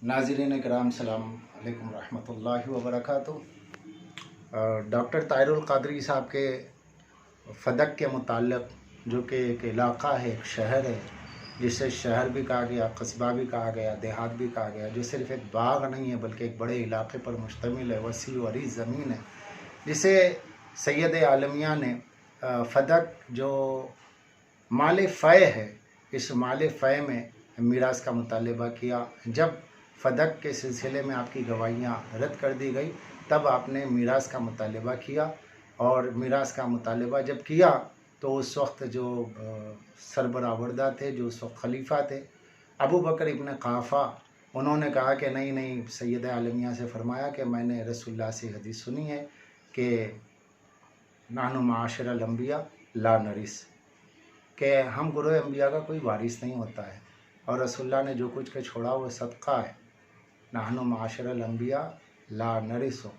नाज़रीन कराम सलाम अलैकुम रहमतुल्लाहि व बरकातुहू। डॉक्टर ताहिरुल क़ादरी साहब के फ़दक के मुताल्लिक़, जो कि एक इलाक़ा है, एक शहर है, जिसे शहर भी कहा गया, कस्बा भी कहा गया, देहात भी कहा गया, जो सिर्फ़ एक बाग नहीं है बल्कि एक बड़े इलाक़े पर मुश्तमिल है, वसी व अरीज़ ज़मीन है, जिसे सैयद आलमिया ने फ़दक जो माल फ़ै है, इस माल फ़ै में मीरास का मुतालबा किया। जब फ़दक के सिलसिले में आपकी गवाहियाँ रद्द कर दी गई, तब आपने मीरास का मुतालबा किया। और मीरास का मुतालबा जब किया तो उस वक्त जो सरबरावर्दा थे, जो उस वक्त खलीफा थे, अबू बकर इब्न क़ाफ़ा, उन्होंने कहा कि नहीं नहीं, सैयद आलमिया से फ़रमाया कि मैंने रसूलुल्लाह से हदीस सुनी है कि नानु माशरल अंबिया ला नरिस, कि हम गुरोए अंबिया का कोई वारिस नहीं होता है, और रसूलुल्लाह ने जो कुछ के छोड़ा वो सदका है। नानु माशरल अंबिया ला नरिसो,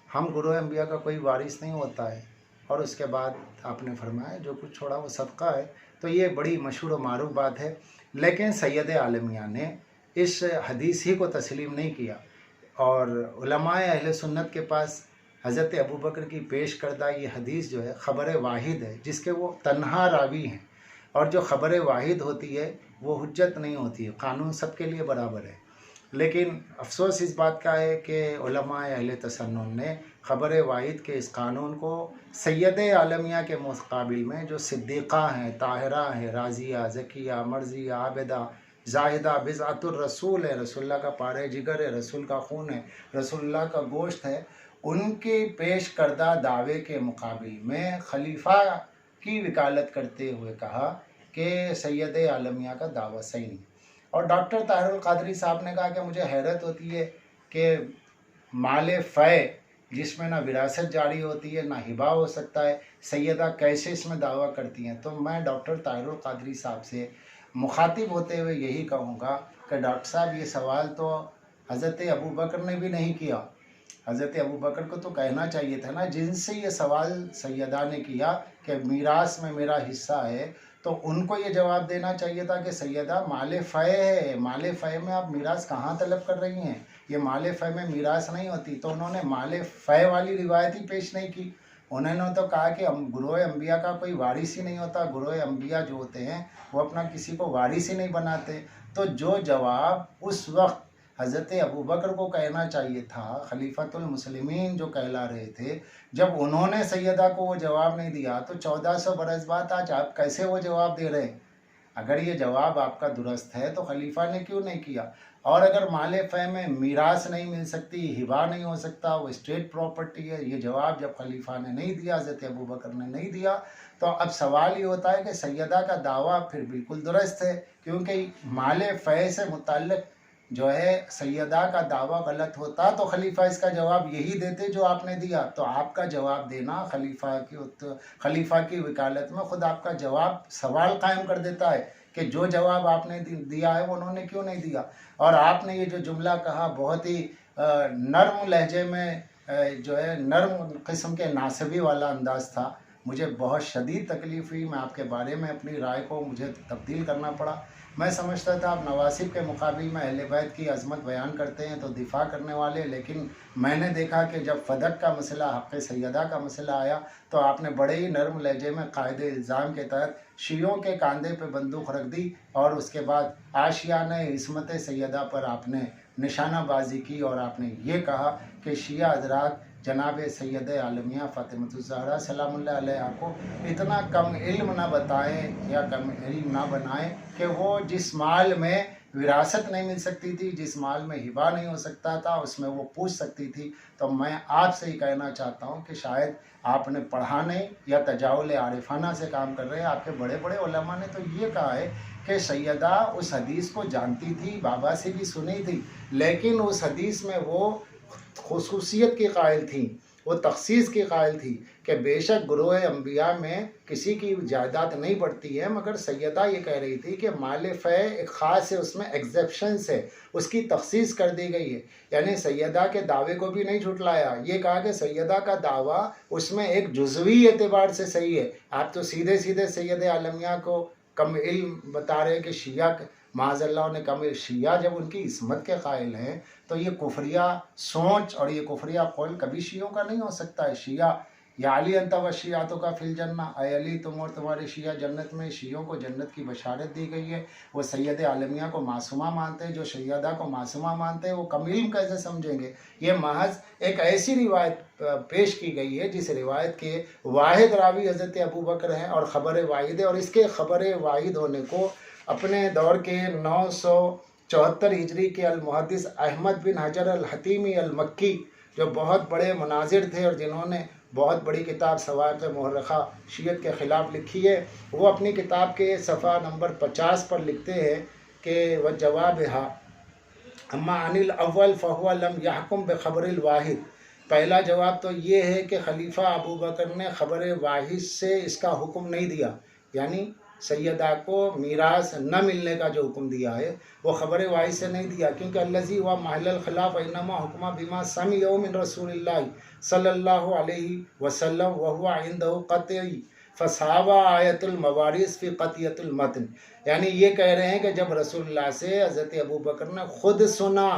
हम गुरोए अंबिया का कोई वारिस नहीं होता है, और उसके बाद आपने फरमाया जो कुछ छोड़ा वो सदका है। तो ये बड़ी मशहूर व मारूफ बात है। लेकिन सैयद आलमिया ने इस हदीस ही को तस्लीम नहीं किया, और उलमाए अहले सुन्नत के पास हज़रत अबू बकर की पेश करदा ये हदीस जो है ख़बर वाहिद है, जिसके वो तन्हा रावी हैं, और जो ख़बर वाहिद होती है वो हुज्जत नहीं होती है, कानून सबके लिए बराबर है। लेकिन अफसोस इस बात का है कि उलमाए अहले तसन्नुन ने ख़बर वाहिद के इस कानून को सैयद आलमिया के मुक़ाबिल में जो सिद्दीक़ा हैं, ताहिरा हैं, राज़िया, ज़किया, मर्ज़िया, आबिदा, ज़ाहिदा, बिज़अतुर रसूल है, रसूलुल्लाह का पारे जिगर है, रसूल का खून है, रसूलुल्लाह का गोश्त है, उनके पेश करदा दावे के मुकाबिल में खलीफा की वकालत करते हुए कहा कि सैयद आलमिया का दावा सही नहीं। और डॉक्टर ताहिरुल क़ादरी साहब ने कहा कि मुझे हैरत होती है कि माल फ़ै, जिसमें ना विरासत जारी होती है, ना हिबा हो सकता है, सैयदा कैसे इसमें दावा करती हैं। तो मैं डॉक्टर ताहिरुल क़ादरी साहब से मुखातिब होते हुए यही कहूँगा कि डॉक्टर साहब, ये सवाल तो हज़रत अबू बकर ने भी नहीं किया। हज़रत अबू बकर को तो कहना चाहिए था ना, जिनसे ये सवाल सैयदा ने किया कि मीरास में मेरा हिस्सा है, तो उनको ये जवाब देना चाहिए था कि सैयदा माल फ़ै है, माल फ़ै में आप मीरास कहाँ तलब कर रही हैं, ये माल फ़ै में मीरास नहीं होती। तो उन्होंने माल फ़ै वाली रिवायत ही पेश नहीं की। उन्होंने तो कहा कि गुरोए अंबिया का कोई वारिस ही नहीं होता, गुरोए अंबिया जो होते हैं वो अपना किसी को वारिस ही नहीं बनाते। तो जो जवाब उस वक्त हज़रत अबू बकर को कहना चाहिए था, खलीफतुल मुस्लिमीन जो कहला रहे थे, जब उन्होंने सैयदा को वो जवाब नहीं दिया, तो 1400 बरस बाद आज आप कैसे वो जवाब दे रहे हैं? अगर ये जवाब आपका दुरुस्त है तो खलीफा ने क्यों नहीं किया? और अगर माल फ़ै में मीरास नहीं मिल सकती, हिबा नहीं हो सकता, वो स्टेट प्रॉपर्टी है, ये जवाब जब खलीफा ने नहीं दिया, हज़रत अबू बकर ने नहीं दिया, तो अब सवाल ये होता है कि सैयदा का दावा फिर बिल्कुल दुरुस्त है, क्योंकि माल फ़ै से मुताल्लिक़ जो है सैयदा का दावा गलत होता तो खलीफा इसका जवाब यही देते जो आपने दिया। तो आपका जवाब देना खलीफा की वकालत में खुद आपका जवाब सवाल कायम कर देता है कि जो जवाब आपने दिया है वो उन्होंने क्यों नहीं दिया। और आपने ये जो जुमला कहा बहुत ही नर्म लहजे में, जो है नर्म किस्म के नासबी वाला अंदाज़ था, मुझे बहुत शदीद तकलीफ़ हुई। मैं आपके बारे में अपनी राय को मुझे तब्दील करना पड़ा। मैं समझता था आप नवासिब के मुकाबले में अहले बैत की अज़मत बयान करते हैं तो दिफा करने वाले, लेकिन मैंने देखा कि जब फ़दक का मसला, हक़ सैयदा का मसला आया, तो आपने बड़े ही नरम लहजे में कायदे इल्ज़ाम के तहत शियों के कांधे पे बंदूक रख दी, और उसके बाद आशियाने इस्मत सैयदा पर आपने निशानाबाजी की, और आपने ये कहा कि शिया हज़रात जनाब सैयद आलमिया फ़ातिमतुज़ ज़हरा सलामुल्लाह अलैहा को इतना कम इल्म ना बताएं या कम इल्म ना बनाएं कि वो जिस माल में विरासत नहीं मिल सकती थी, जिस माल में हिबा नहीं हो सकता था, उसमें वो पूछ सकती थी। तो मैं आपसे ही कहना चाहता हूँ कि शायद आपने पढ़ा नहीं या तजावुल आरिफाना से काम कर रहे हैं। आपके बड़े बड़े उलमा ने तो ये कहा है कि सैयदा उस हदीस को जानती थी, बाबा से भी सुनी थी, लेकिन उस हदीस में वो खुसूसियत की कायल थी, वो तखसीस की कायल थी कि बेशक गुरोह अंबिया में किसी की जायदाद नहीं बढ़ती है, मगर सैयदा ये कह रही थी कि माल फ़ै एक ख़ास है, उसमें एग्जेप्शंस है, उसकी तखसीस कर दी गई है। यानी सैयदा के दावे को भी नहीं झुटलाया, ये कहा कि सैयदा का दावा उसमें एक जुज़वी एतबार से सही है। आप तो सीधे सीधे सैयद आलमिया को कम इल्म बता रहे कि शिया माज़अल्लाह उन्हें कम शिया जब उनकी इसमत के कायल हैं तो ये कुफरिया सोच और ये कुफरिया कौल कभी शियों का नहीं हो सकता है। शिया या अली अंत व शियातों का फिल जन्ना, अय अली तुम और तुम्हारे शिया जन्नत में, शियों को जन्नत की बशारत दी गई है। वो सैयद आलमिया को मासूमा मानते हैं, जो सैयदा को मासूमा मानते हैं वो कम इल्म कैसे समझेंगे। ये महज एक ऐसी रिवायत पेश की गई है जिस रिवायत के वाहिद रावी हज़रत अबू बकर हैं और ख़बर वाहिद है, और इसके ख़बर वाहिद होने को अपने दौर के 974 हिजरी के अल मुहद्दिस अहमद बिन हजर अल हतीमी अल मक्की, जो बहुत बड़े मुनाजिर थे और जिन्होंने बहुत बड़ी किताब सवाक़ मुहर्रखा शियत के ख़िलाफ़ लिखी है, वो अपनी किताब के सफ़ा नंबर 50 पर लिखते हैं कि व जवाब हा अम्मा अनिल अव्वल फ़हुवा लम यहकुम बख़बरिल वाहिद। पहला जवाब तो ये है कि खलीफा अबू बकर ने ख़बर वाहिद से इसका हुक्म नहीं दिया, यानी सैयदा को मीरास न मिलने का जो हुक्म दिया है वो ख़बर वाहिद से नहीं दिया, क्योंकि अल्लज़ी व महल खिलाफ इन्नमा हुक्मा बिमा समिअ मिन रसूलिल्लाह सल्लल्लाहु अलैहि वसल्लम व हुवा इंदहु क़त्ई फसावा आयतुल मवारिस फ़ी क़तियतुल मतन। यानी ये कह रहे हैं कि जब रसूलुल्लाह से हज़रत अबू बकर ने ख़ुद सुना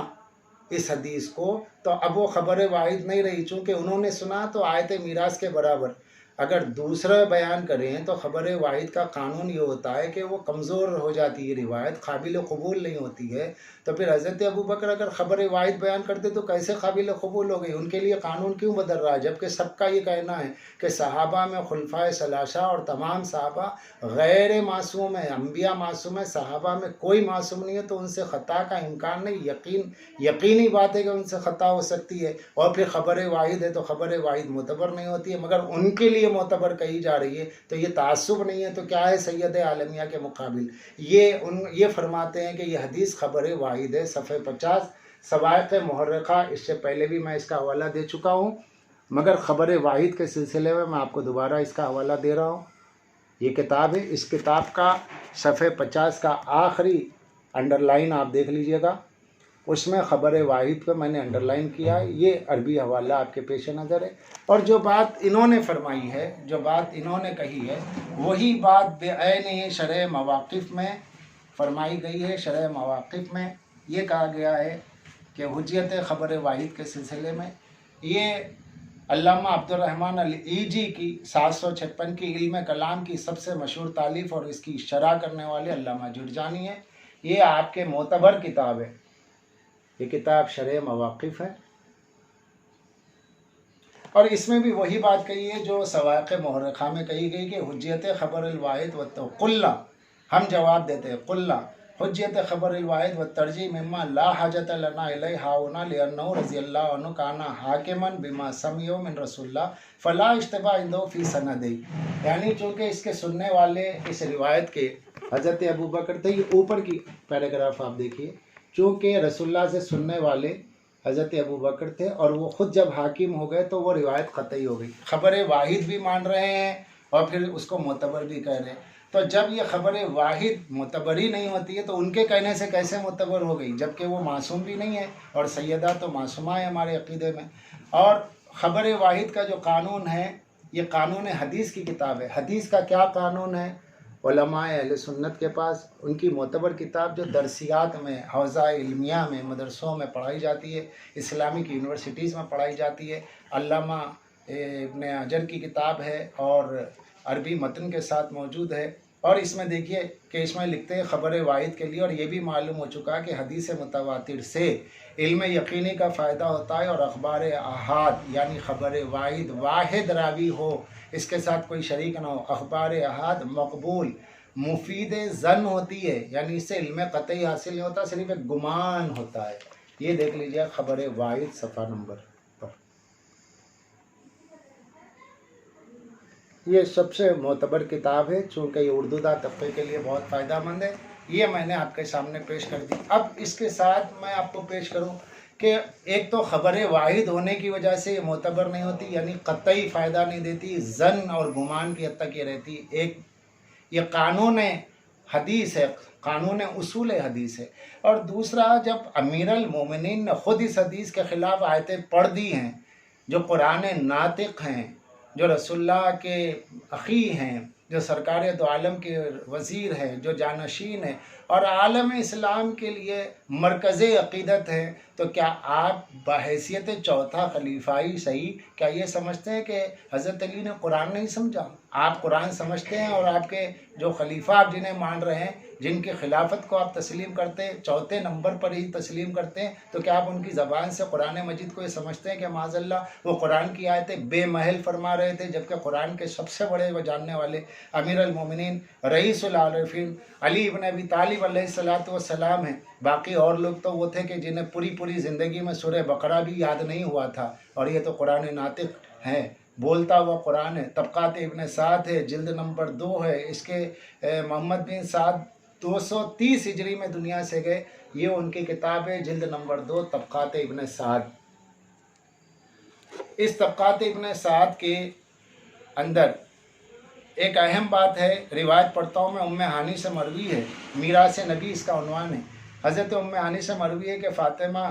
इस हदीस को तो अब वो ख़बर वाहिद नहीं रही, चूँकि उन्होंने सुना तो आयत मीरास के बराबर। अगर दूसरा बयान करें तो ख़बर वाहिद का कानून ये होता है कि वो कमज़ोर हो जाती है, रिवायत काबिल क़बूल नहीं होती है। तो फिर हज़रत अबू बकर अगर ख़बर वाहिद बयान करते तो कैसे काबिल क़बूल हो गई, उनके लिए कानून क्यों बदल रहा है, जबकि सबका ये कहना है कि सहाबा में खुलफाए सलासा और तमाम सहाबा गैर मासूम है, अम्बिया मासूम है, सहाबा में कोई मासूम नहीं है, तो उनसे ख़ता का इम्कान नहीं, यकीनी बात है कि उनसे ख़ता हो सकती है। और फिर ख़बर वाहिद है तो ख़बर वाहिद मोतबर नहीं होती है, मगर उनके लिए मोतबर कही जा रही है, तो ये तासुब नहीं है तो क्या है सैयद आलमिया के मुकाबिल। ये फरमाते हैं कि ये हदीस ख़बर वाहिद है, सफ़े 50 सवाक़ मुहर्रखा। इससे पहले भी मैं इसका हवाला दे चुका हूँ, मगर ख़बर वाहिद के सिलसिले में मैं आपको दोबारा इसका हवाला दे रहा हूँ। ये किताब है, इस किताब का सफ़े 50 का आखिरी अंडरलाइन आप देख लीजिएगा, उसमें ख़बर वाहिद पर मैंने अंडरलाइन किया है। ये अरबी हवाला आपके पेश नज़र है। और जो बात इन्होंने फरमाई है, जो बात इन्होंने कही है, वही बात बेऐन शरह मवाक़िफ़ में फरमाई गई है। शरह मवाक़िफ़ में ये कहा गया है कि हुज्जत ख़बर वाहिद के सिलसिले में ये अल्लामा अब्दुर्रहमान अल-ईजी की 756 की इल्म कलाम की सबसे मशहूर तालीफ़ और इसकी शरह करने वाले अल्लामा जुरजानी है। ये आपके मोतबर किताब है, ये किताब शरह मवाक़िफ़ है, और इसमें भी वही बात कही है जो सवाक़ मुहर्रखा में कही गई कि हुज्जत ख़बर वाहिद व कुल्ला, हम जवाब देते हैं कुल्ला हुज्जत ख़बर वाहिद व तरजीह मिम्मा ला हाजत लना इलैहि हाउना लिअन्नहु रज़ियल्लाहु अन्हु काना हाकिमन बिमा समिअ मिन रसूलिल्लाह फ़ला इश्तिबा इंदहु फ़ी सनदी। यानी चूँकि इसके सुनने वाले इस रिवायत के हज़रत अबू बकर थे, ये ऊपर की पैराग्राफ आप देखिए, चूँकि रसूलुल्लाह से सुनने वाले हज़रत अबू बकर थे और वो ख़ुद जब हाकिम हो गए तो वो रिवायत क़तई हो गई। ख़बर वाहिद भी मान रहे हैं और फिर उसको मोतबर भी कह रहे हैं। तो जब ये ख़बर वाहिद मोतबर ही नहीं होती है तो उनके कहने से कैसे मोतबर हो गई, जबकि वो मासूम भी नहीं है और सैयदा तो मासूमा है हमारे अक़ीदे में। और ख़बर वाहिद का जो कानून है ये कानून हदीस की किताब है। हदीस का क्या कानून है, उलमाए अहले सुन्नत के पास उनकी मोतबर किताब जो दरसियात में हौज़ा इल्मिया में मदरसों में पढ़ाई जाती है, इस्लामिक यूनिवर्सिटीज़ में पढ़ाई जाती है, अल्लामा इब्न हजर की किताब है और अरबी मतन के साथ मौजूद है। और इसमें देखिए कि इसमें लिखते हैं ख़बर वाहिद के लिए, और ये भी मालूम हो चुका कि हदीस मुतवातिर से इल्म यकीनी का फ़ायदा होता है और अखबार अहाद यानी ख़बर वाहिद वाहिद रावी हो, इसके साथ कोई शरीक ना हो, अखबार अहाद मकबूल मुफीद ज़न होती है, यानी इससे इल्म क़तई हासिल नहीं होता, सिर्फ एक गुमान होता है। ये देख लीजिए ख़बर वाहिद सफ़ा नंबर पर, ये सबसे मोतबर किताब है, चूँकि ये उर्दूदा तबके के लिए बहुत फ़ायदा मंद है। ये मैंने आपके सामने पेश कर दी। अब इसके साथ मैं आपको पेश करूं कि एक तो ख़बर वाहिद होने की वजह से ये मोतबर नहीं होती, यानी क़तई फ़ायदा नहीं देती, ज़न और गुमान की हद तक ये रहती। एक ये कानून हदीस है, कानून उसूल हदीस है। और दूसरा, जब अमीरुल मोमिनीन ने ख़ुद इस हदीस के ख़िलाफ़ आयतें पढ़ दी हैं, जो कुरान नातिक़ हैं, जो रसूलुल्लाह के अख़ी हैं, जो सरकार दो आलम के वज़ीर हैं, जो जानशीन हैं, اور عالم اسلام کے لیے مرکز عقیدت ہے، تو کیا آپ بحیثیت چوتھا خلیفائی صحیح کیا یہ سمجھتے ہیں کہ حضرت علی نے قرآن نہیں سمجھا؟ آپ قرآن سمجھتے ہیں، اور آپ کے جو خلیفہ آپ جنہیں مان رہے ہیں، جن کی خلافت کو آپ تسلیم کرتے ہیں، چوتھے نمبر پر ہی تسلیم کرتے ہیں، تو کیا آپ ان کی زبان سے قرآن مجید کو یہ سمجھتے ہیں کہ معاذ اللہ وہ قرآن کی آیتیں بے محل فرما رہے تھے، جبکہ قرآن کے سب سے بڑے و جاننے والے امیر المومنین رئیس العارفین علی ابن ابی طالب علیہ السلام ہیں؟ باقی اور لوگ تو وہ تھے کہ جنہیں پوری زندگی میں سورہ بقرہ بھی یاد نہیں ہوا تھا، اور یہ تو قرآن ناطق ہیں، بولتا ہوا قرآن ہے۔ طبقات ابن سعد ہے، جلد نمبر 2 ہے، اس کے محمد بن سعد 230 ہجری میں دنیا سے گئے، یہ ان کی کتاب ہے، جلد نمبر 2 طبقات ابن سعد۔ اس طبقات ابن سعد کے اندر ایک اہم بات ہے، روایت پڑھتا ہوں میں، ام ہانی سے مروی ہے، میراث نبی اس کا عنوان ہے۔ حضرت ام ہانی سے مروی ہے کہ فاطمہ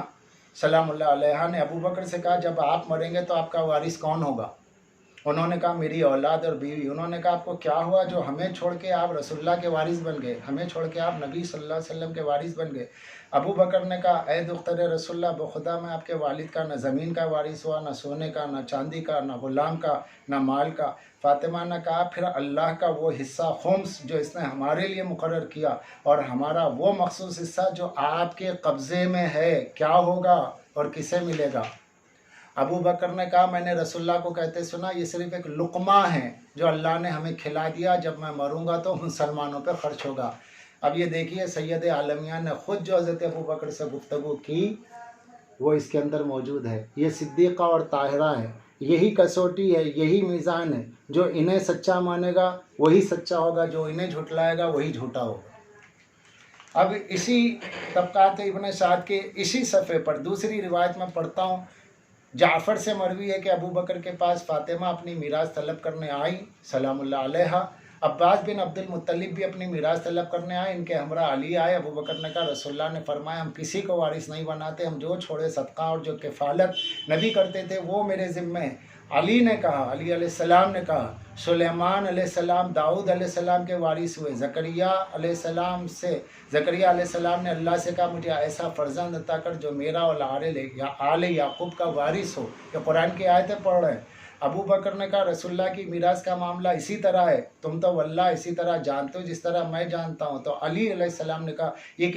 سلام اللہ علیہا نے ابو بکر سے کہا جب آپ مریں گے تو آپ کا وارث کون ہوگا؟ انہوں نے کہا میری اولاد اور بیوی۔ انہوں نے کہا آپ کو کیا ہوا جو ہمیں چھوڑ کے آپ رسول اللہ کے وارث بن گئے، ہمیں چھوڑ کے آپ نبی صلی اللہ علیہ وسلم کے وارث بن گئے؟ ابو بکر نے کہا اے دختر رسول اللہ، بخدا میں آپ کے والد کا نہ زمین کا وارث ہوا، نہ سونے کا، نہ چاندی کا، نہ غلام کا، نہ مال کا۔ فاطمہ نے کہا پھر اللہ کا وہ حصہ خمس جو اس نے ہمارے لیے مقرر کیا، اور ہمارا وہ مخصوص حصہ جو آپ کے قبضے میں ہے، کیا ہوگا اور کسے ملے گا؟ ابو بکر نے کہا میں نے رسول اللہ کو کہتے سنا یہ صرف ایک لقمہ ہے جو اللہ نے ہمیں کھلا دیا، جب میں مروں گا تو مسلمانوں پہ خرچ ہوگا۔ اب یہ دیکھیے سید عالمیہ نے خود جو حضرت ابو بکر سے گفتگو کی وہ اس کے اندر موجود ہے۔ یہ صدیقہ اور طاہرہ ہے، یہی کسوٹی ہے، یہی میزان ہے، جو انہیں سچا مانے گا وہی سچا ہوگا، جو انہیں جھٹلائے گا وہی جھوٹا ہوگا۔ اب اسی طبقات ابن سعد کے اسی صفحے پر دوسری روایت میں پڑھتا ہوں، جعفر سے مروی ہے کہ ابو بکر کے پاس فاطمہ اپنی میراث طلب کرنے آئی سلام اللہ علیہا۔ عباس بن عبد المطلب بھی اپنی میراث طلب کرنے آئے، ان کے ہمراہ علی آئے۔ ابو بکر نے کہا رسول اللہ نے فرمایا ہم کسی کو وارث نہیں بناتے، ہم جو چھوڑے صدقہ اور جو کفالت نبی کرتے تھے وہ میرے ذمہ ہے۔ علی نے کہا، علی علیہ السلام نے کہا سلیمان علیہ السلام داؤد علیہ السلام کے وارث ہوئے۔ زکریا علیہ السلام نے اللہ سے کہا مجھے ایسا فرزند عطا کر جو میرا اور آل یعقوب کا وارث ہو۔ یہ قرآن کی آیتیں پڑھ رہے ہیں۔ ابو بکر نے کہا رسول اللہ کی میراث کا معاملہ اسی طرح ہے، تم تو واللہ اسی طرح جانتے ہو جس طرح میں جانتا ہوں۔ تو علی علیہ السلام نے کہا یہ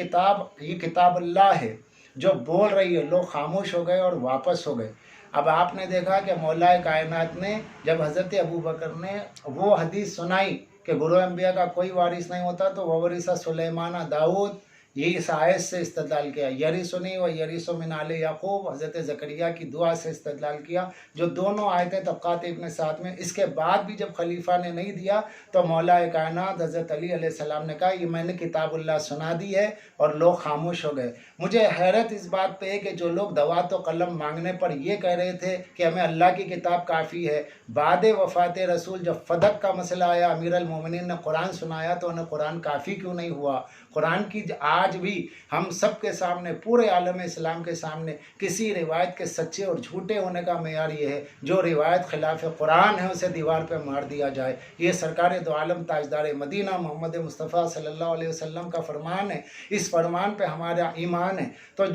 کتاب اللہ ہے جو بول رہی ہے۔ لوگ خاموش ہو گئے اور واپس ہو گئے۔ اب آپ نے دیکھا کہ مولا کائنات نے جب حضرت ابو بکر نے وہ حدیث سنائی کہ گروہ انبیاء کا کوئی وارث نہیں ہوتا، تو وورث سلیمان داؤد، یہی اس آیت سے استدلال کیا، یرثنی و یرث من آل یعقوب، حضرت زکریا کی دعا سے استدلال کیا، جو دونوں آیتیں طبقات ابن سعد میں۔ اس کے بعد بھی جب خلیفہ نے نہیں دیا تو مولا کائنات حضرت علی علیہ السلام نے کہا یہ میں نے کتاب اللہ سنا دی ہے، اور لوگ خاموش ہو گئے۔ مجھے حیرت اس بات پہ ہے کہ جو لوگ دوات و قلم مانگنے پر یہ کہہ رہے تھے کہ ہمیں اللہ کی کتاب کافی ہے، بعد وفات رسول جب فدق کا مسئلہ آیا، امیر المومنین نے قرآن سنایا تو انہیں قرآن کافی کیوں نہیں ہوا؟ قرآن کی آج بھی ہم سب کے سامنے، پورے عالم اسلام کے سامنے، کسی روایت کے سچے اور جھوٹے ہونے کا معیار یہ ہے جو روایت خلاف قرآن ہے اسے دیوار پہ مار دیا جائے۔ یہ سرکار دو عالم تاجدار مدینہ محمد مصطفیٰ صلی اللہ علیہ وسلم کا فرمان ہے، اس فرمان پہ ہمارا ایمان ہے۔ تو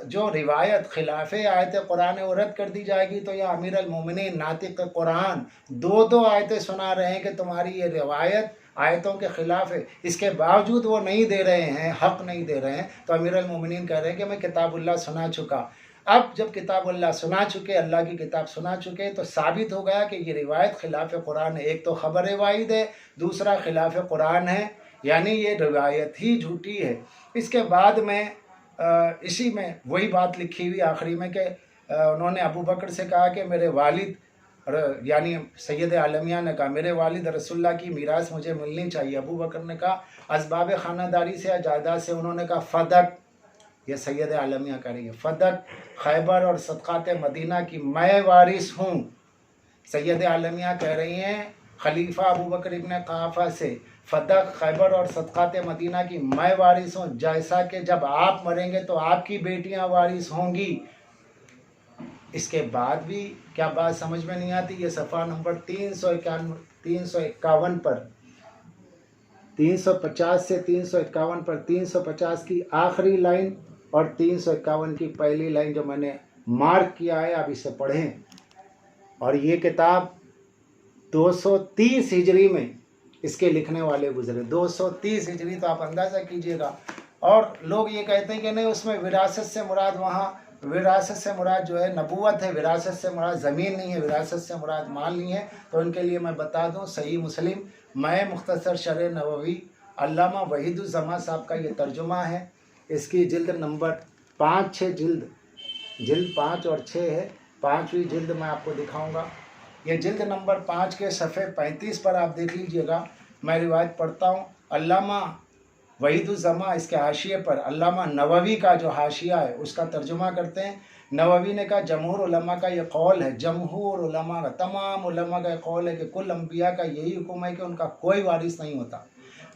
جو روایت خلاف آیت قرآن وہ رد کر دی جائے گی، تو یہ امیر المومنین ناطق قرآن دو آیتیں سنا رہے ہیں کہ تمہاری یہ روایت آیتوں کے خلاف ہے، اس کے باوجود وہ نہیں دے رہے ہیں، حق نہیں دے رہے ہیں، تو امیر المومنین کہہ رہے ہیں کہ میں کتاب اللہ سنا چکا۔ اب جب کتاب اللہ سنا چکے، اللہ کی کتاب سنا چکے، تو ثابت ہو گیا کہ یہ روایت خلاف قرآن ہے۔ ایک تو خبر واحد ہے، دوسرا خلاف قرآن ہے، یعنی یہ روایت ہی جھوٹی ہے۔ اس کے بعد میں اسی میں وہی بات لکھی ہوئی آخری میں کہ انہوں نے ابو بکر سے کہا کہ میرے والد، یعنی سید عالمیہ نے کہا میرے والد رسول اللہ کی میراث مجھے ملنی چاہیے۔ ابو بکر نے کہا اسباب خانہ داری سے یا جائیداد سے؟ انہوں نے کہا فدق، یہ سید عالمیہ کہہ رہی ہے، فدق، خیبر اور صدقات مدینہ کی میں وارث ہوں۔ سید عالمیہ کہہ رہی ہیں خلیفہ ابو بکر ابن قحافہ سے، فدق، خیبر اور صدقات مدینہ کی میں وارث ہوں، جیسا کہ جب آپ مریں گے تو آپ کی بیٹیاں وارث ہوں گی۔ اس کے بعد بھی کیا بات سمجھ میں نہیں آتی؟ یہ صفحہ نمبر 351 پر 350 से 351 पर 350 की आखिरी लाइन और 351 की पहली लाइन जो मैंने मार्क किया है, आप इसे पढ़ें। और ये किताब 230 हिजरी में इसके लिखने वाले गुजरे, 230 हिजरी, तो आप अंदाज़ा कीजिएगा। और लोग ये कहते हैं कि नहीं, उसमें विरासत से मुराद, वहाँ विरासत से मुराद जो है नबूवत है, विरासत से मुराद ज़मीन नहीं है, विरासत से मुराद माल नहीं है। तो उनके लिए मैं बता दूं, सही मुस्लिम मैं मुख्तसर शरह नववी अल्लामा वहीदुज़्ज़मा साहब का ये तर्जुमा है। इसकी जिल्द नंबर 5-6 जिल्द 5 और 6 है, 5वीं जिल्द मैं आपको दिखाऊंगा। ये जिल्द नंबर 5 के सफ़े 35 पर आप देख लीजिएगा। मैं रिवायत पढ़ता हूँ। अल्लामा वहीदुज़्ज़मा इसके हाशिए पर अल्लामा नववी का जो हाशिया है उसका तर्जुमा करते हैं। नववी ने कहा, जमहूर उलमा का ये कौल है, जमहूर उलमा का, तमाम उलमा का कौल है कि कुल अंबिया का यही हुक्म है कि उनका कोई वारिस नहीं होता।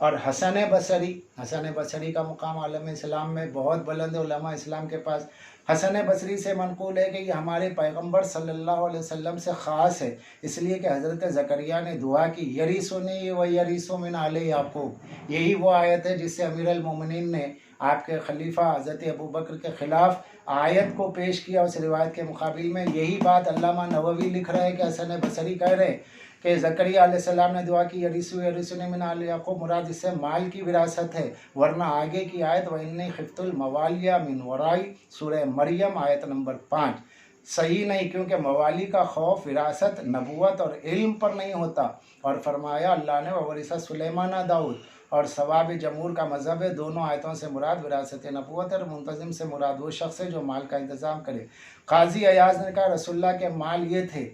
और हसन बसरी का मुकाम आलम इस्लाम में बहुत बुलंद है, उलमा इस्लाम के पास। हसन बसरी से मनकूल है कि ये हमारे पैगंबर सल्लल्लाहु अलैहि वसल्लम से ख़ास है, इसलिए कि हज़रत ज़करिया ने दुआ की, यरीसुनी व यरीसु मिन आले याकूब। यही वो आयत है जिससे अमीर अल मोमिनीन ने आपके खलीफा हज़रत अबू बकर के ख़िलाफ़ आयत को पेश किया। उस रिवायत के मुकाबिल में यही बात अल्लामा नववी लिख रहे हैं कि हसन बसरी कह रहे हैं कि ज़करिया अलैहिस्सलाम ने दुआ की, यरीसुनी मिन आले याकूब, मुराद इससे माल की विरासत है। वरना आगे की आयत व इन्नी खिफ्तुल मवालिया मिन वराई, सूरह मरियम आयत नंबर 5 सही नहीं, क्योंकि मवाली का खौफ विरासत नबूवत और इल्म पर नहीं होता। और फरमाया अल्लाह ने वरिसा सुलेमाना दाऊद, और सवाब जमहूर का मज़हब है। दोनों आयतों से मुराद विरासत नबूवत और मुंतज़िम से मुराद वो शख्स है जो माल का इंतज़ाम करे। काजी अयाज ने कहा, रसूलुल्लाह के माल ये थे।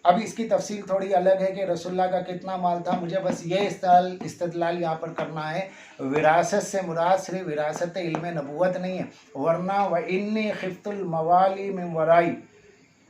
अब इसकी तफसील थोड़ी अलग है कि रसूलुल्लाह का कितना माल था। मुझे बस ये इस्तदलाल यहाँ पर करना है, विरासत से मुराद सिर्फ विरासत इल्म नबूवत नहीं है। वरना व इन्नी खिफ्तुल मवाली मिन वराई,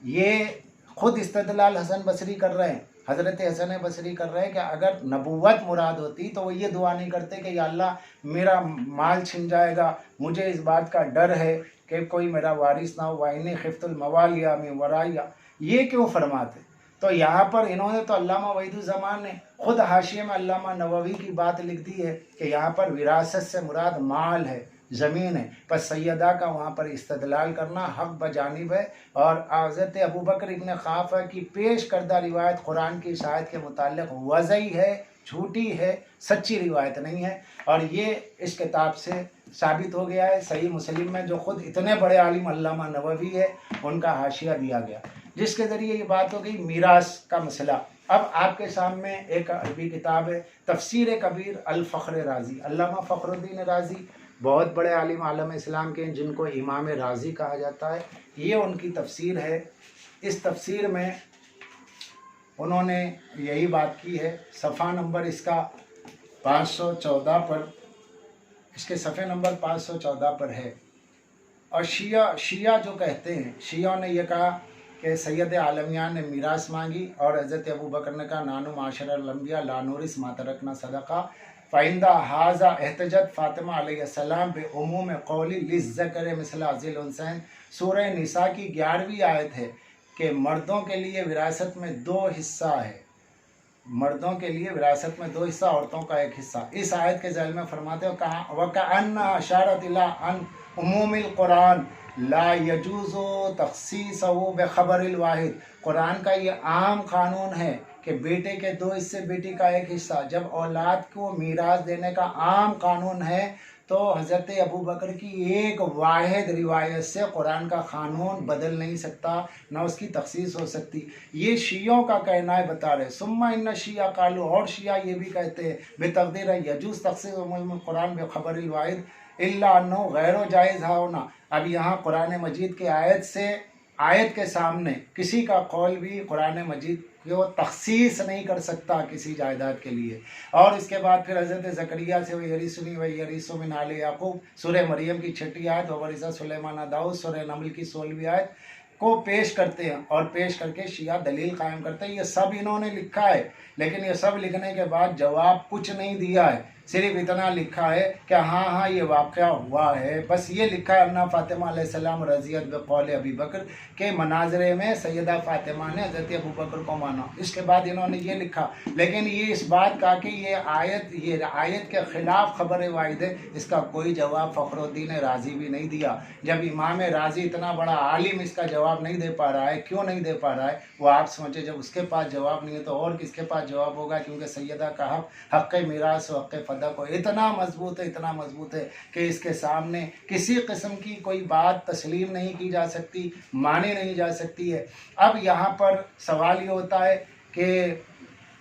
ये खुद इस्तदलाल हसन बसरी कर रहे हैं, हज़रत हसन बसरी कर रहे हैं कि अगर नबूवत मुराद होती तो वो ये दुआ नहीं करते कि या अल्लाह मेरा माल छिन जाएगा, मुझे इस बात का डर है कि कोई मेरा वारिस ना हो, वाइनी खिफ्तुल मवालिया में वराया, ये क्यों फरमाते। तो यहाँ पर इन्होंने तो अल्लामा वहीदुज़्ज़मा ने खुद हाशिए में अल्लामा नववी की बात लिख दी है कि यहाँ पर विरासत से मुराद माल है, ज़मीन है। पर सैयदा का वहाँ पर इस्तदलाल करना हक़ बजानिब है। और हज़रत अबू बकर इब्न ख़ाफ़ा की पेश करदा रिवायत कुरान की शायद के मुताल्लिक़ वज़ई है, झूठी है, सच्ची रिवायत नहीं है। और ये इस किताब से साबित हो गया है। सही मुस्लिम में जो खुद इतने बड़े आलिम अल्लामा नववी है, उनका हाशिया दिया गया, जिसके ज़रिए ये बात हो गई मीरास का मसला। अब आपके सामने एक अरबी किताब है, तफसीर कबीर अल फ़ख्र राज़ी, अल्लामा फ़ख्रुद्दीन राज़ी बहुत बड़े आलिम आलम इस्लाम के हैं, जिनको इमाम राज़ी कहा जाता है। ये उनकी तफसीर है। इस तफसीर में उन्होंने यही बात की है। सफ़ा नंबर इसका 514 पर, इसके सफ़े नंबर 514 पर है। और शिया जो कहते हैं, शियाओं ने यह कहा कि सैयद आलमियान ने मीरास मांगी और हज़रत अबू बकर ने कहा, नानु माशरल अंबिया ला नूरिस मा तरकना सदका फ़ाइंदा हाजा एहतजत फ़ातिमा अलैहिस्सलाम बे उमूम कौली लिज़्ज़कर मिसल अज़िल उनसैन। सूरह निसा की 11वीं आयत है कि मर्दों के लिए विरासत में 2 हिस्सा है, मर्दों के लिए विरासत में 2 हिस्सा, औरतों का 1 हिस्सा। इस आयत के ज़ैल में फरमाते हो, कहा वकअन्ना अशारत इला अन उमूमिल कुरान ला यजूज़ु तख़सीसहु बिख़बरिल वाहिद। कुरान का ये आम कानून है कि बेटे के 2 हिस्से, बेटी का 1 हिस्सा। जब औलाद को मीरास देने का आम कानून है तो हज़रत अबू बकर की एक वाहिद रिवायत से कुरान का कानून बदल नहीं सकता, ना उसकी तखसीस हो सकती। ये शियों का कहना है, बता रहे। सुम्मा इन्ना शिया कालू, और शिया ये भी कहते हैं बेतक़दीर यजूज़ तख़सीस कुरान बेख़बरिल वाहिद इल्ला अन्नहु गैर जायज़ होना। अब यहाँ कुरान मजीद के आयत के सामने किसी का कौल भी कुरान मजीद को तखसीस नहीं कर सकता किसी जायदाद के लिए। और इसके बाद फिर हज़रत ज़करिया से यरीसुनी व यरीसु मिन आले याकूब, सूरह मरियम की 6ठी आयत, वरिसा सुलेमाना दाऊद, सूरह नमल की 16वीं आयत को पेश करते हैं। और पेश करके शिया दलील कायम करते हैं। ये सब इन्होंने लिखा है, लेकिन ये सब लिखने के बाद जवाब कुछ नहीं दिया है। सिर्फ इतना लिखा है कि हाँ हाँ ये वाक़या हुआ है, बस ये लिखा है अन्ना फ़ातिमा अलैहिस्सलाम रज़ियत बक़ौल अबी बकर के मनाज़रे में सैयदा फ़ातिमा ने हज़रत अबू बकर को माना। इसके बाद इन्होंने ये लिखा, लेकिन ये इस बात का कि ये आयत के ख़िलाफ़ ख़बर वाहिद है, इसका कोई जवाब फ़खरुद्दीन राज़ी भी नहीं दिया। जब इमाम राज़ी इतना बड़ा आलिम इसका जवाब नहीं दे पा रहा है, क्यों नहीं दे पा रहा है वो आप सोचें। जब उसके पास जवाब नहीं है तो और किसके पास जवाब होगा, क्योंकि सैयदा का हक़ मीरास और हक़ फ़दा को इतना मजबूत है कि इसके सामने किसी किस्म की कोई बात तस्लीम नहीं की जा सकती, मानी नहीं जा सकती है। अब यहाँ पर सवाल ये होता है कि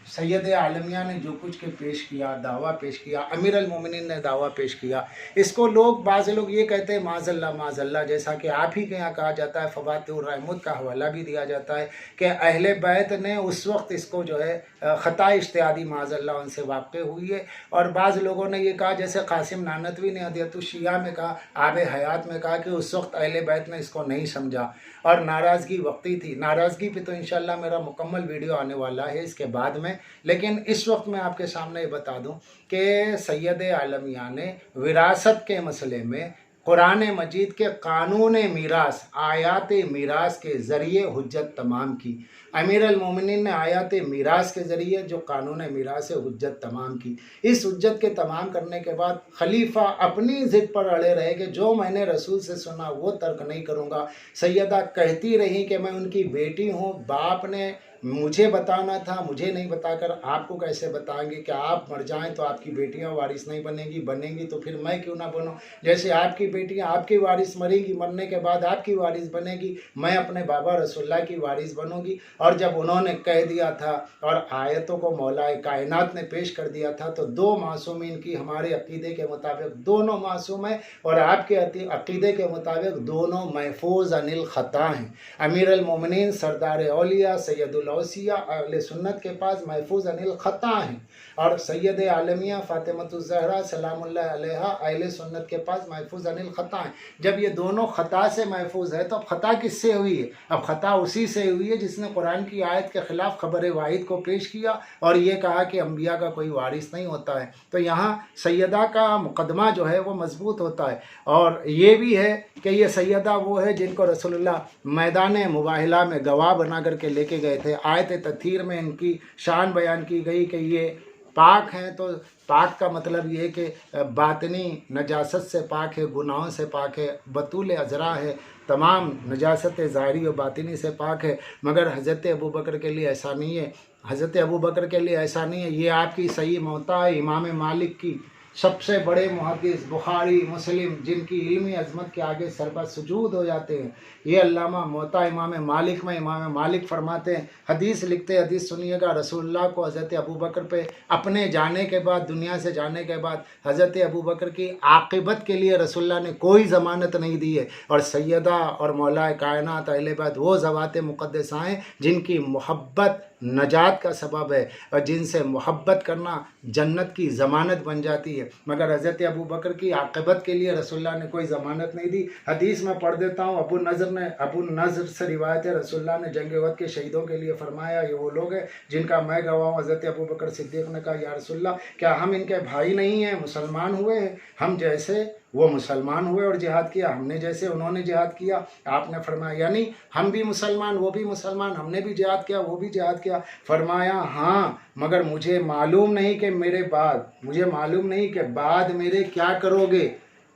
सैयद आलमिया ने जो कुछ के पेश किया, दावा पेश किया, अमीर अल मोमिनीन ने दावा पेश किया, इसको बाज़ लोग ये कहते हैं माज़ल्ला, जैसा कि आप ही के यहाँ कहा जाता है, फ़वातिहुर रहमत का हवाला भी दिया जाता है कि अहले बैत ने उस वक्त इसको जो है ख़ता इज्तिहादी माज़ल्ला उनसे वाक़ हुई है। और बाज़ लोगों ने ये कहा, जैसे कासिम नानतवी ने हदियतुश शिया में कहा, आब हयात में कहा कि उस वक्त अहले बैत ने इसको नहीं समझा और नाराज़गी वक्ती थी। नाराज़गी पे तो इंशाअल्लाह मेरा मुकम्मल वीडियो आने वाला है इसके बाद में, लेकिन इस वक्त मैं आपके सामने ये बता दूं कि सैयद आलमिया ने विरासत के मसले में कुरान मजीद के कानून मीरास, आयात मीरास के ज़रिए हुज्जत तमाम की। अमीर अल मोमिनीन ने आयात मीरास के ज़रिए जो कानून मीरास है हुज्जत तमाम की। इस हुज्जत के तमाम करने के बाद खलीफा अपनी ज़िद पर अड़े रहे कि जो मैंने रसूल से सुना वो तर्क नहीं करूँगा। सैयदा कहती रही कि मैं उनकी बेटी हूँ, बाप ने मुझे बताना था, मुझे नहीं बताकर आपको कैसे बताएंगे कि आप मर जाएं तो आपकी बेटियां वारिस नहीं बनेंगी तो फिर मैं क्यों ना बनूं। जैसे आपकी बेटियां आपकी वारिस मरेंगी, मरने के बाद आपकी वारिस बनेगी, मैं अपने बाबा रसूलुल्लाह की वारिस बनूंगी। और जब उन्होंने कह दिया था और आयतों को मौलाए कायनात ने पेश कर दिया था तो दो मासूमीन की हमारे अकीदे के मुताबिक दोनों मासूम हैं और आपके अकीदे के मुताबिक दोनों महफूज अनिल ख़ता हैं। अमीर अल मोमिनीन सरदार औलिया सैयदुल औसिया अहले सुन्नत के पास महफूज अनिल ख़ता हैं और सैयद आलमिया फ़ातिमतुज़ ज़हरा सलामुल्लाह अलैहा अहले सुन्नत के पास महफूज अनिल ख़ता हैं। जब ये दोनों ख़ता से महफूज है तो अब ख़ता किससे हुई है? अब ख़ता उसी से हुई है जिसने कुरान की आयत के ख़िलाफ़ ख़बर वाहिद को पेश किया और ये कहा कि अम्बिया का कोई वारिस नहीं होता है। तो यहाँ सैयदा का मुकदमा जो है वो मजबूत होता है। और ये भी है कि ये सैयदा वो है जिनको रसूलुल्लाह मैदान मुबाहिला में गवाह बना करके लेके गए थे। आयत तथहीर में इनकी शान बयान की गई कि ये पाक हैं। तो पाक का मतलब ये है कि बातनी नजासत से पाक है, गुनाहों से पाक है, बतूल अज़रा है, तमाम नजासत ज़ाहिरी और बातिनी से पाक है। मगर हज़रत अबू बकर के लिए ऐसा नहीं है, हज़रत अबू बकर के लिए ऐसा नहीं है। ये आपकी सही मौता है इमाम मालिक की, सबसे बड़े मुहद्दिस, बुखारी मुस्लिम, जिनकी इल्मी अज़मत के आगे सरबा सुजूद हो जाते हैं। ये अल्लामा मोता इमाम मालिक में इमाम मालिक फरमाते हैं, हदीस लिखते, हदीस सुनिएगा, रसूलुल्लाह को हज़रत अबू बकर पे अपने जाने के बाद, दुनिया से जाने के बाद हज़रत अबू बकर की आक़िबत के लिए रसूलुल्लाह ने कोई ज़मानत नहीं दी है। और सैयदा और मौलाए कायनात अहले बैत वो ज़वात मुक़द्दसा हैं जिनकी मोहब्बत नजात का सबब है और जिनसे मोहब्बत करना जन्नत की ज़मानत बन जाती है। मगर हज़रत अबू बकर की आक़िबत के लिए रसूलुल्लाह ने कोई ज़मानत नहीं दी। हदीस में पढ़ देता हूँ, अबू नज़र से रिवायत है, रसूलुल्लाह ने जंग उहद के शहीदों के लिए फरमाया, ये वो लोग हैं जिनका मैं गवाह हूँ। हज़रत अबू बकर सिद्दीक़ ने कहा, या रसूलुल्लाह क्या हम इनके भाई नहीं हैं, मुसलमान हुए हैं? हम जैसे वो मुसलमान हुए और जिहाद किया, हमने जैसे उन्होंने जिहाद किया। आपने फरमाया यानी हम भी मुसलमान, वो भी मुसलमान, हमने भी जिहाद किया, वो भी जिहाद किया। फरमाया हाँ, मगर मुझे मालूम नहीं कि बाद मेरे क्या करोगे।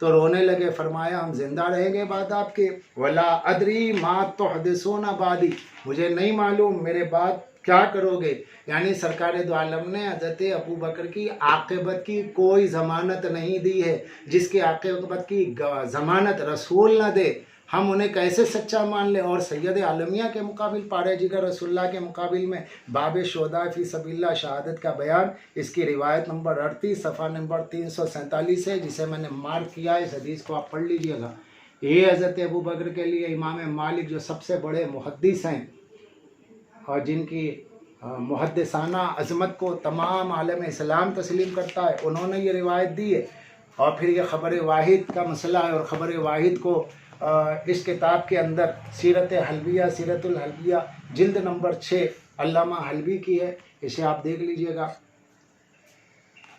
तो रोने लगे। फरमाया हम जिंदा रहेंगे बाद आपके। वला अदरी मा तुहदिसूना बादी, मुझे नहीं मालूम मेरे बाद क्या करोगे। यानी सरकार दो आलम ने हज़रत अबू बकर की आक़िबत की कोई ज़मानत नहीं दी है। जिसकी आक़िबत की ज़मानत रसूल न दे, हम उन्हें कैसे सच्चा मान लें। और सैयद आलमिया के मुकाबिल, पारे जिगर रसूलुल्लाह के मुकाबिल में बाब शुहदा फ़ी सबीलिल्लाह शहादत का बयान, इसकी रिवायत नंबर 38 सफ़ा नंबर 347 है, जिसे मैंने मार्क किया है। इस हदीस को आप पढ़ लीजिएगा। ये हज़रत अबू बकर के लिए इमाम मालिक जो सबसे बड़े मुहद्दिस हैं और जिनकी मुहद्दिसाना अज़मत को तमाम आलम इस्लाम तस्लीम करता है, उन्होंने ये रिवायत दी है। और फिर ये ख़बर वाहिद का मसला है और ख़बर वाहिद को इस किताब के अंदर सीरतुल हलबिया जिल्द नंबर 6 अल्लामा हलबी की है, इसे आप देख लीजिएगा।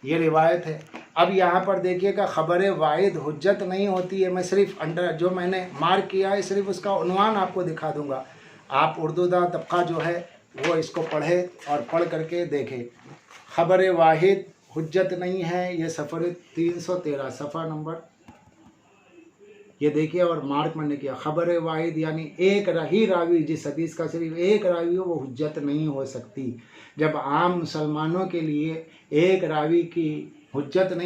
ये रिवायत है। अब यहाँ पर देखिएगा ख़बर वाहिद हुज्जत नहीं होती है। मैं सिर्फ जो मैंने मार्क किया है सिर्फ उसका उन्वान आपको दिखा दूँगा। आप उर्दू दा तबका जो है वो इसको पढ़े और पढ़ करके देखें। ख़बर वाहिद हुज्जत नहीं है, ये सफ़र 313 सफ़ा नंबर ये देखिए और मार्क मैंने किया। ख़बर वाहिद यानी एक ही रावी, जिस हदीस का सिर्फ एक रावी हो वो हुज्जत नहीं हो सकती। जब आम मुसलमानों के लिए एक रावी की हुज्जत नहीं